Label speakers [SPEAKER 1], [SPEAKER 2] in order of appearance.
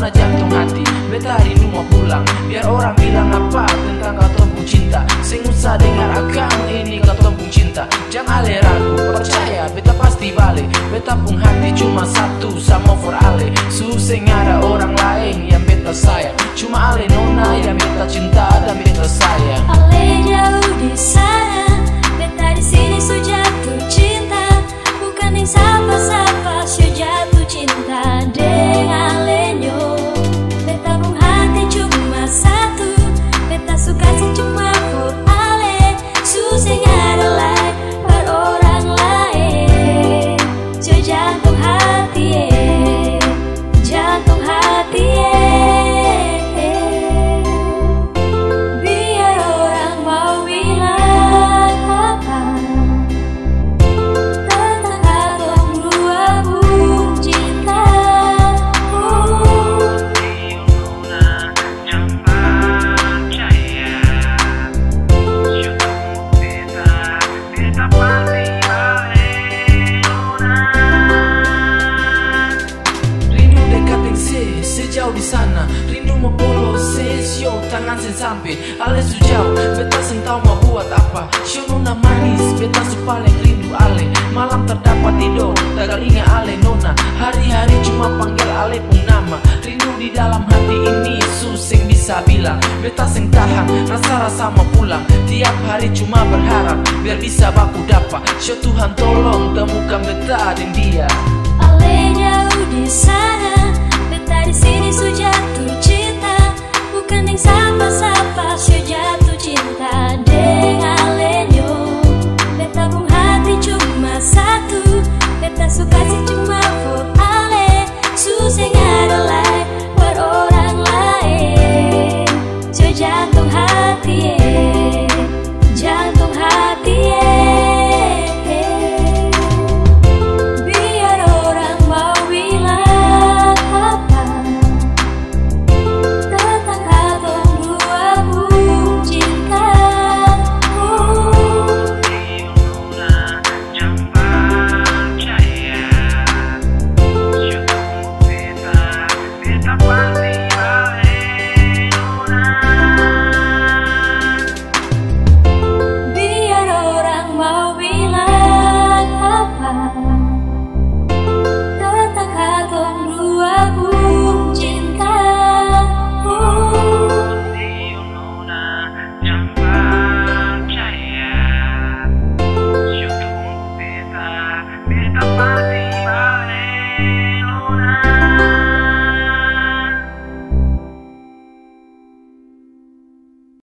[SPEAKER 1] nona jantung hati, beta rindu mau pulang. Biar orang bilang apa tentang kau tombong cinta, sing usah dengar akang ini kau tombong cinta. Jangan ale ragu, percaya beta pasti balik. Beta pun hati cuma satu sama for ale. Suseng ada orang lain yang beta sayang, cuma ale nona yang beta cinta dan beta sayang.
[SPEAKER 2] Ale jauh di sana, beta di sini su jatuh cinta. Bukan yang sapa-sapa su jatuh cinta dengan lenyo. Beta pun hati cuma satu, beta suka sih cuma for ale. Suseng ada lain per orang lain. So jantung hati jantung hati biar orang mau bilang apa tentang katong dua pun cinta.
[SPEAKER 1] Sejauh di sana, rindu mau polo sesio tangan sen sampai ale sejauh, beta sen tau mau buat apa. Sio nona manis, beta su paling rindu ale. Malam terdapat tidur, tagal ingat ale nona. Hari-hari cuma panggil ale pun nama. Rindu di dalam hati ini suseng bisa bilang. Beta seng tahan, rasa-rasa mau pulang. Tiap hari cuma berharap biar bisa baku dapat. Sio Tuhan tolong temukan beta dan dia.
[SPEAKER 2] Ale jauh di sana, beta di sini su jatuh cinta. Bukan yang sapa-sapa su jatuh cinta dengan lenyo. Beta pun hati cuma satu, beta suka sih cuma for ale. Suseng ada lain per orang lain. So jantung hati